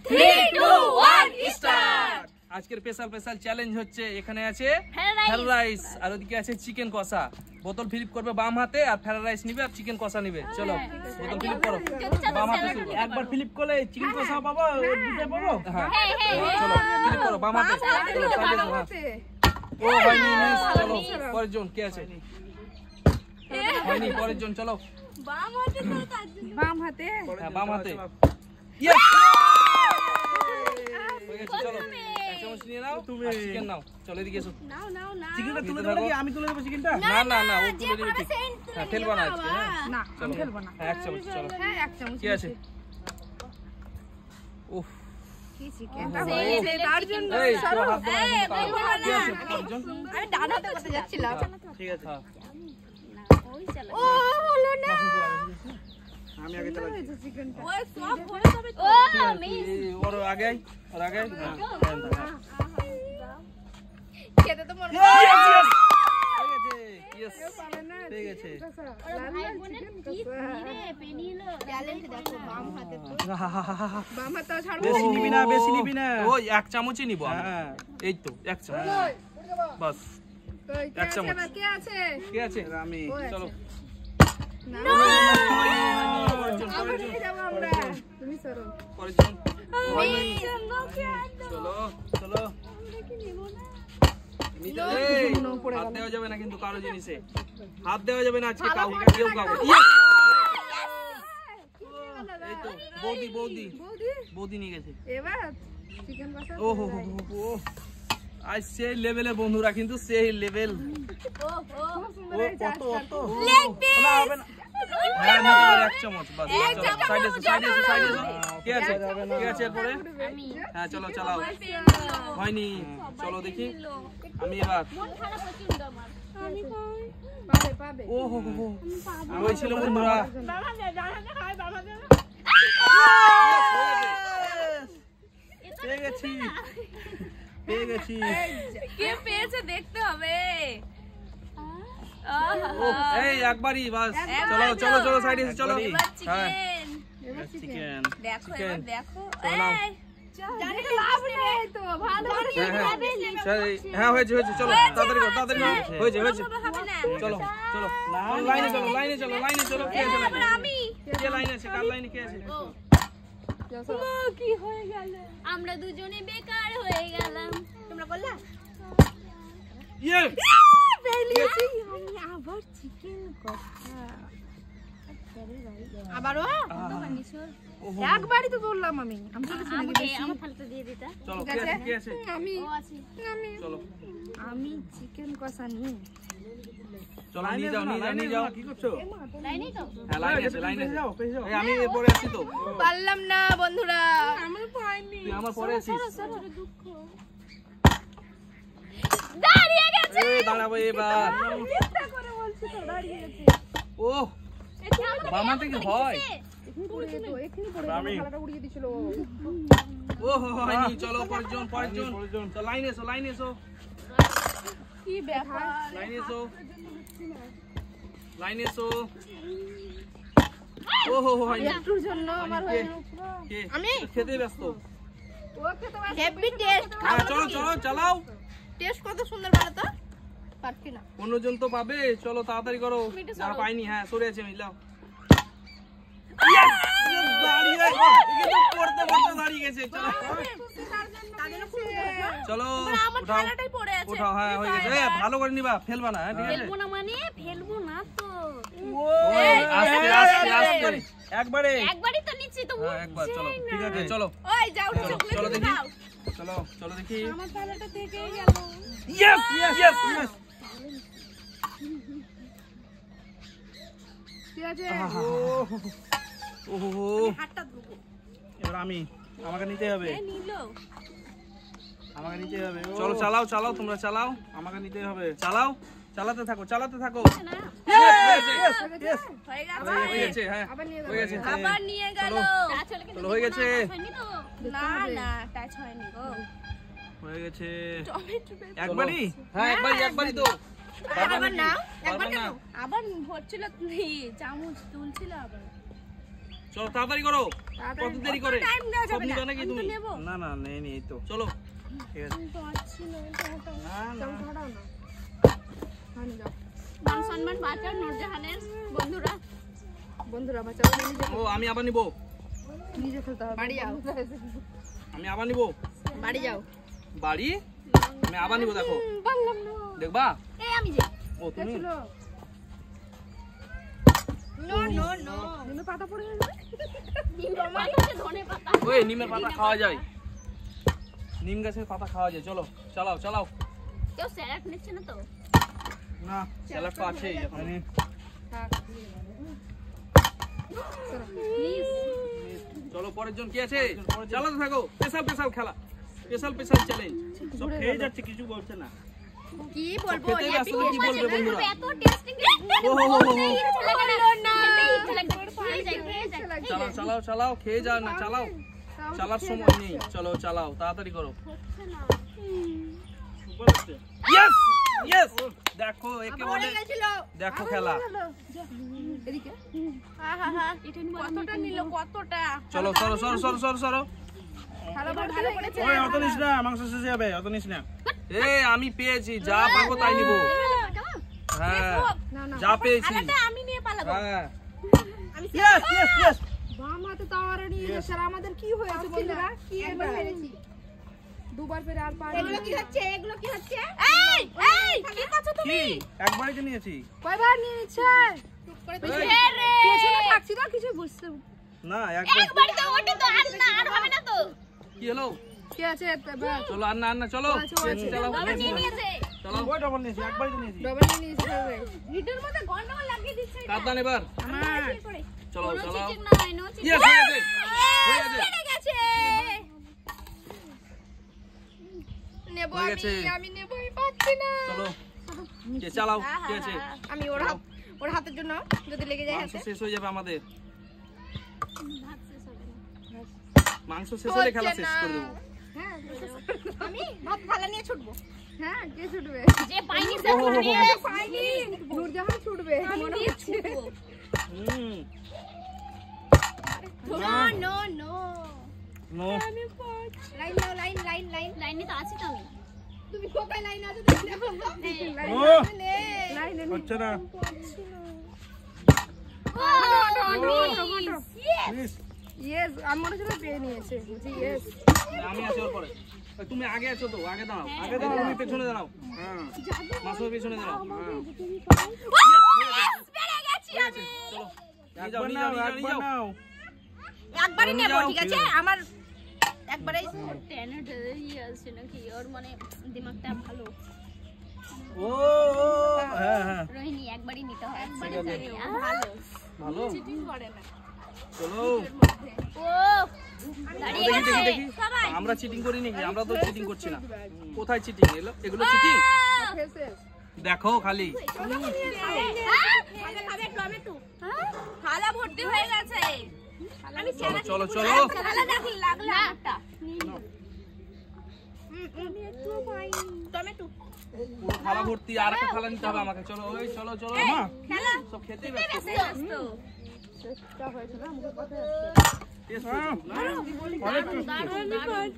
3 2 1 start. আজকের special challenge হচ্ছে, এখানে আছে ফ্রাইড রাইস আর ওদিকে আছে চিকেন কষা। বোতল ফ্লিপ করবে বাম হাতে, আর ফ্রাইড রাইস নিবে আর চিকেন কষা নিবে। চলো বোতল ফ্লিপ করো, বাম হাতে শুরু করো। একবার ফ্লিপ করলে চিকেন কষা পাবো, দুটো পাবো। হ্যাঁ চলো ফ্লিপ করো বাম হাতে। চলো সাইডে যাও। ও হয়নি, মিস। চলো পরের জন কে আছে? হয়নি, পরের জন। চলো বাম হাতে তো বাম হাতে। হ্যাঁ বাম হাতে। ইয়েস হয়ে গেছে। চলো এক চামচ নিয়ে নাও, তুমি চিকেন নাও। চলো এদিকে এসো। নাও নাও নাও চিকেনটা তুলে দেবো নাকি আমি তুলে দেবো চিকেনটা? না না না, ও তুলে দিবে ঠিক। হ্যাঁ ফেলবা না আজকে। হ্যাঁ না চলো আমি খেলবো না। হ্যাঁ এক চামচ। চলো হ্যাঁ এক চামচ। কি আছে? উফ কি চিকেনটা হয়েছে তার জন্য। এই সরো। হাত দাও। কি আছে পরের জন? আমি ডান হাতে করতে যাচ্ছিলাম। ঠিক আছে। ওই চলো ও হলো না। আমি আগে চালাই। হয়েছে চিকেনটা। ওই সব ভরে তবে ও মিস এই ওর আগে ওর আগে। হ্যাঁ খেতে তো মন হয়ে গেছে। ইয়েস পারে না। হয়ে গেছে। ভাই বোনের কি ধীরে পেনিলো ট্যালেন্ট দেখো বাম হাতে তো। বাম হাতে ছাড়বো। বেশি নিবি না, বেশি নিবি না। ওই এক চামচই নিব আমি। হ্যাঁ এই তো এক চামচ বাস। কই কে এক আছে চামচ। বা কে আছে? কে আছে? আমি। চলো না পরের জন, আবার পরের জন, নিয়ে যাবো আমরা। তুমি সরো। পরের জন। হয়নি। চলো চলো এই, হাত দেওয়া যাবে না কিন্তু কারো জিনিসে। হাত দেওয়া যাবে না আজকে কাউকে, কেউ কাউকে। এই তো বৌদি বৌদি বৌদি বৌদি নিয়ে গেছে। এবার চিকেন কষা। ও হো হো হো। আজ সেই লেভেলে বন্ধুরা, কিন্তু সেই লেভেল। খুব সুন্দর এই কত কত না হবে না। হ্যাঁ নিতে পারে এক চামচ বাস। সাইডে এসো, সাইডে এসো, সাইডে এসো। কে আছে? কে আছে এরপরে? হ্যাঁ চলো চালাও। হয়নি। চলো দেখি আমি এবার। মন খারাপ প্রচন্ড আমার আমি কই পাবে পাবে। ও হো হো হো। ওই ছিল বন্ধুরা। বাবা জানাতে খাই বাবা জানা পেয়ে গেছি, পেয়ে গেছি। কে পেয়েছে দেখতে হবে। ও এই একবারই বাস। চলো চলো চলো সাইডে এসো চলো। হ্যাঁ চিকেন দেখো চিকেন। এবার দেখো। চলো। জানি তো লাভ নেই তো ভালো করে হ্যাঁ হ্যাঁ হয়েছে হয়েছে। চলো তাড়াতাড়ি করো, তাড়াতাড়ি করো। হয়েছে হয়েছে। হবে না। চলো চলো লাইনে চলো, লাইনে চলো, লাইনে চলো। কে আছে লাইনে? আমি কে লাইনে আছে? কার লাইনে কে আছে? কি হয়ে গেল আমরা দুজনে বেকার হয়ে গেলাম তোমরা বললা ইয়ে পেলিয়েছি আমি আবার চিকেন কষা। আবারও একবারই তো বললাম আমি। আমি তো কিছু নাকি বেশি। আমার থালাটা দিয়ে দিতা চলো ঠিক কে আছে। আছে? কে আছে? আমি ও আছে আমি চলো আমি চিকেন কষা নিয়ে চলো নিয়ে যাও, নিয়ে যাও, নিয়ে যাও। কি করছো? লাইনই তো হ্যাঁ লাইনে আছে, লাইনে আছে। যাও, পেয়ে যাও। এই আমি এরপরে আছি তো। পারলাম না বন্ধুরা। আমি পাইনি। তুই আমার পরে আছিস। দুঃখ দাঁড়িয়ে গেছে এই দাঁড়াবো এবার। মিথ্যা করে বলছি তো দাঁড়িয়ে গেছে। ও বামা থেকে হয়। এখানে পড়ে যেত, এখানে পড়ে আমি। যেত, থালাটা উড়িয়ে দিছিল। ও হয়নি। চলো পরের জন, পরের জন। চলো লাইনে এসো, লাইনে এসো, কি ব্যাপার? লাইনে এসো, লাইনে এসো। ও হয়নি। একটুর জন্য আমার হয়ে গেল। কে? আমি? খেতে ব্যস্ত। ওকে তো হেভি টেস্ট। হ্যাঁ চলো চলো চালাও। টেস্ট কত সুন্দর বলো তো। পারছি না। অন্যজন তো পাবে। চলো তাড়াতাড়ি করো। যারা পাইনি হ্যাঁ সরে আছে আমি। লাও দাঁড়িয়ে পড়তে পড়তে দাঁড়িয়ে গেছে। চলো চলো আমার উঠাও থালাটাই পড়ে আছে। উঠাও। হ্যাঁ হয়ে গেছে। এ, ভালো করে নিবা, ফেলবা না। হ্যাঁ ঠিক আছে। ফেলবো না মানে ফেলবো না তো ওই, আস্তে আস্তে আস্তে একবারে। একবারই তো নিচ্ছি তো হ্যাঁ একবার। চলো ঠিক আছে চলো ওই যাও চলো চলো দেখি। চলো চলো দেখি। আমার থালাটা থেকে গেল ইয়েস ইয়েস ইয়েস। ঠিক আছে। ওহো হাতটা ধুবো। এবার আমি, আমাকে নিতে হবে, এ নিলো আমাকে নিতে হবে। চলো চালাও চালাও, তোমরা চালাও, আমাকে নিতে হবে। চালাও, চালাতে থাকো, চালাতে থাকো। হয়ে গেছে। হয়ে গেছে। হ্যাঁ আবার নিয়ে হয়ে গেছে। আবার নিয়ে গেল। চলো হয়ে গেছে। না না টাচ হয়নি গো। হয়ে গেছে। টমেটো একবারই? হ্যাঁ একবারই, একবারই তো। আবার নাও। একবার পারবা না। কেন? আবার ভরছিল চামচ তুলছিল আবার। চলো তাড়াতাড়ি করো, তাড়াতাড়ি। কত দেরি করে টাইম দেওয়া সব যাবে না, নিবে নাকি আমি তো তুমি? নেবো। না না নেই নি, এই তো চলো ঠিক আছে। না না চল, ছড়াও না। হয়নি, যাও। মান সম্মান বাঁচাও নূরজাহানের বন্ধুরা। বন্ধুরা বাঁচাও, নিজে ও আমি আবার নিবো, নিজে খেলতে হবে। বাড়ি যাও, আমি আবার নিবো বাড়ি যাও। বাড়ি, আমি আবার নিবো। দেখো পারলাম না। দেখবা, এই আমি যে ও তুমি ছিল। নো নো নো নিমে পাতা পড়ে যাবে। পাতা হচ্ছে ধনে পাতা। ওই নিমের পাতা খাওয়া যায়, নিম গাছের পাতা খাওয়া যায়। চলো চালাও চালাও। কেউ স্যালাড নিচ্ছে না তো? না স্যালাড তো আছেই এখন। হয়নি। থাক। চলো। প্লিজ চলো পরের জন কি আছে, চালাতে থাকো। স্পেশাল স্পেশাল খেলা, স্পেশাল স্পেশাল চ্যালেঞ্জ। সব খেয়ে যাচ্ছে, কিছু বলছে না। কি বলবো? খেতে হ্যাপি আসলে কি বলবে বন্ধুরা? এত টেস্টিং ও হো হো হো। চালাও চালাও চালাও, খেয়ে যাও না, চালাও, চালার সময় নেই। চলো চালাও, তাড়াতাড়ি করো। সুপার হচ্ছে। ইয়েস ইয়েস, দেখো একে বলে, দেখো খেলা। এদিকে। কতটা নিল কতটা? চলো সরো সরো সরো সরো সরো। ভালো করেছে। ওই অত নিস না, মাংস শেষ হয়ে যাবে, অত নিস না। এ আমি পেয়েছি, যা পাবো তাই নিব। হ্যাঁ না না। যা পেয়েছি। আমি নিয়ে পালাবো। হ্যাঁ ইয়েস ইয়েস ইয়েস। বাম হাতে তাওয়ারে নিয়ে গেছে। আর আমাদের কি হয়েছে বন্ধুরা? কি একবার ফেলেছি, দুবার ফেরে আর পারি। এগুলো কি হচ্ছে? এগুলো কি হচ্ছে? এই এই কি করছো কি তুমি? একবারই তো নিয়েছি। কয়বার নিয়ে নিচ্ছে? পেছনে থাকছি তো, কিছু বুঝতে। না একবার। একবার তো ওটা তো আর না, আর হবে না তো। কি হলো? কি আছে এবার? চলো আর না আর না, চলো চালাও। বাবা নিয়ে নিয়েছে। চলো ওই ডবল নিয়েছি, একবারই তো নিয়েছি। ডবল নিয়ে নিয়েছে হবে। ভিডিওর মধ্যে গন্ডগোল লাগিয়ে দিচ্ছে এটা। কাঁদান এবার। আমার চলো কোনো চালাও। চিটিং নয়, নো চিটিং। ইয়েস হয়ে গেছে, হয়ে গেছে। পেরে গেছে। নেব হয়ে গেছে। আমি নেব, আমি পাচ্ছি না। চলো কে চালাও, কি আছে? আমি ওর হাতের জন্য যদি লেগে যায় মাংস হাতে। শেষ হয়ে যাবে আমাদের। ভাত শেষ হবে না। মাংস শেষ হলে খেলা শেষ করে দেবো। হ্যাঁ, আমি ভাত থালা নিয়ে ছুটবো। হ্যাঁ, কে ছুটবে? যে পাইনি সে ও হো হো হো। নিয়ে পাইনি। নূরজাহান ছুটবে আমি মনে নিয়ে হচ্ছে। ছুটবো। Hmm no no no. No. Line নাও, লাইন লাইন লাইন। লাইনে তো আছি তো আমি। তুমি কোথায় লাইন আছে তুমি দেখো তো। নো লাইনে হচ্ছে না। প্লিজ। ইয়েস, আমি মনে হচ্ছে পেয়ে নিয়েছে। বুঝি ইয়েস। আমি আছি ওর পরে। ওই তুমি আগে আছো তো, আগে দাঁড়াও, আগে দাঁড়াও, তুমি পেছনে দাঁড়াও। হ্যাঁ মাসুমের পেছনে দাঁড়াও। পেরে গেছি আমি। চলো নিয়ে যাও, একবার নিয়ে নাও, যাও, নিয়ে একবার যাও। নাও। একবারই নিয়ে নেব, যাও। ঠিক আছে? আমার একবারে টেনেট ইয়ে আছে নাকি ওর, মানে দিমাগটা ভালো। ও ও, হ্যাঁ হ্যাঁ রোহিণী একবারই নিতে হয়, একবারই জানি ভালো। ভালো চিটিং করে না। চলো। ও দাঁড়িয়ে দেখি দেখি গেছে দেখি, সবাই। আমরা চিটিং করি নাকি? আমরা তো চিটিং করছি না। কোথায় চিটিং? এগুলো চিটিং? ফেসে দেখো খালি। খাবে টমেটো। থালা ভর্তি হয়ে গেছে। আমি চলো চলো চলো। থালা দেখি লাগলো আমারটা। আমি একটু পাই টমেটো। পুরো থালা ভর্তি, আর একটা থালা নিতে হবে আমাকে। চলো ওই চলো চলো। মা খেলা সব খেতেই ব্যস্ত। ব্যস্ত। চেষ্টা হয়েছে না মুখে কথা আসছে। টেস্ট হয়েছে খুব, না? দারুণ দারুণ দারুণ।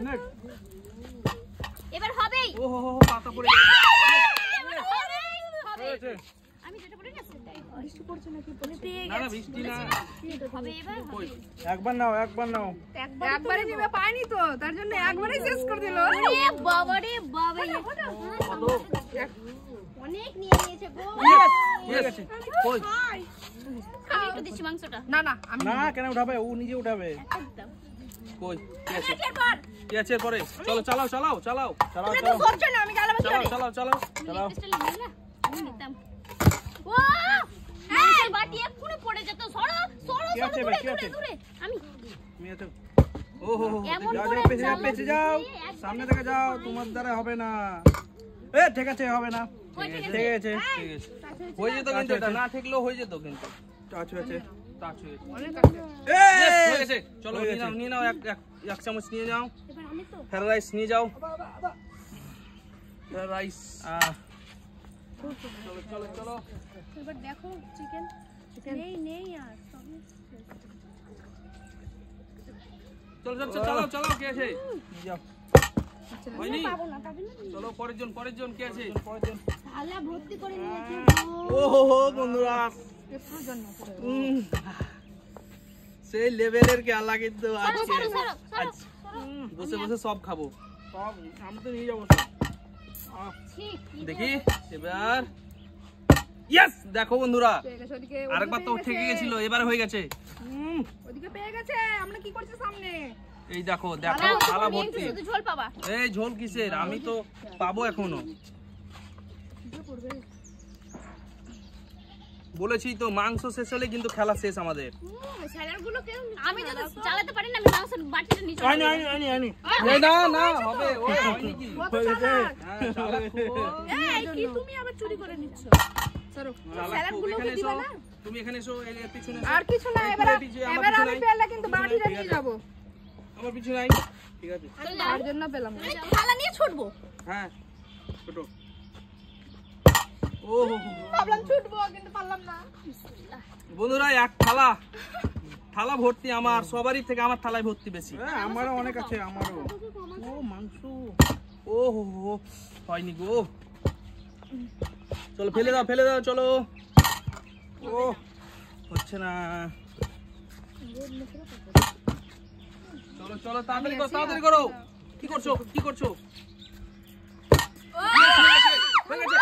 অনেক। এবার হবেই। ও হো হো হো, পাতা পড়ে গেছে। এবার হবেই হবে। হয়েছে। আমি যেটা পড়ে গেছে তাই হয়। বৃষ্টি পড়ছে নাকি পড়ছে? না না বৃষ্টি না। হবে এবার হবে। কই? একবার নাও, একবার নাও। একবারে নেবে পাইনি তো, তার জন্য একবারেই শেষ করে দিল। এ বাবা রে বাবা, কত? অনেক নিয়ে নিয়েছে গো। Yes yes. কই? আমি একটু দিচ্ছি মাংসটা। না না, আমি না কেন উঠাবে? ও নিজে উঠাবে। একদম। কই? কি আছে? এরপর কি আছে এরপরে? চলো চালাও চালাও চালাও। চালাও তো চালাও সরছে না, আমি গালাবাজি চালাও করি। চালাও চালাও। চালাও। টেস্টটা নিয়ে না আমি নিতাম। ও মাংসের বাটি এক্ষুনি পড়ে যেত। সরো সরো কি সরো, আছে দূরে ভাই, কি দূরে আছে? দূরে। আমি তুমি এত ও হো হো। এমন যাও করে যাও, পেছে যাও, চালাচ্ছি, পেছে যাও। একবারে সামনে থেকে যাও, তোমার দ্বারা হবে না। এ ঠিক আছে, হবে না। ওই ঠিক আছে। ঠিক আছে। ঠিক আছে। হয়ে যেত কিন্তু, এটা না ঠেকলেও হয়ে যেত কিন্তু। টাচ হয়েছে। টাচ হয়ে গেছে। অনেক আছে। Yes, হয়ে গেছে। চলো হয়ে নিয়ে গেছে। নাও, নিয়ে নাও, এক চামচ নিয়ে যাও। এবার আমি তো ফ্রাইড রাইস নিয়ে যাও। Fried rice. চলো চলো চলো। এবার দেখো চিকেন নেই নেই আর সবই শেষ। চলো চলো চলো কে আছে নিয়ে যাও হয়নি চলো পরের জন কে আছে শালা ভর্তি করে নিয়েছে ও হো বন্ধুরা সেই লেভেলের খেলা কিন্তু আজকে বসে বসে সব খাবো সব আমরা তো নিয়ে যাবো সব দেখি এবার ইয়েস দেখো বন্ধুরা পেয়ে গেছে, ওদিকে আরেকবার তো পেয়ে ঠেকে গেছে। গেছিল এবারে হয়ে গেছে ওদিকে পেয়ে গেছে। আমরা কি করছি সামনে? এই দেখো দেখো থালা ভর্তি শুধু ঝোল পাবা এই ঝোল কিসের আমি তো পাবো এখনো বলেছি তো মাংস শেষ হলে কিন্তু খেলা শেষ আমাদের আমি তো চালাতে পারি না আমি মাংস বাটিটা নিচে আনি এই না না হবে ও হয়নি কি কত চালাক। হ্যাঁ চালাক খুব। এই কি তুমি আবার চুরি করে নিচ্ছ? সরো। চালাক স্যালাড খুব। গুলোকে এখানে দিবা এসো। না? তুমি এখানে এসো এর পিছনে এসো। আর কিছু না, এই এবার পুরো পিছনে, আমার এবার পিছনে আমি নাই। পেলে কিন্তু পিছনে বাটিটা ঠিক নিয়ে আছে। যাবো। আমার পিছনে নাই ঠিক আছে তার জন্য পেলাম না। থালা নিয়ে ছুটবো হ্যাঁ ছোট ও হো হো। ভাবলাম ছুটবো কিন্তু পারলাম না। বন্ধুরা এক থালা ভর্তি আমার সবারই থেকে আমার থালায় ভর্তি বেশি আমারও অনেক আছে আমারও ও মাংস ও হো হো হয়নি গো চলো ফেলে দাও চলো ও হচ্ছে না চলো তাড়াতাড়ি করো কি করছো হয়ে গেছে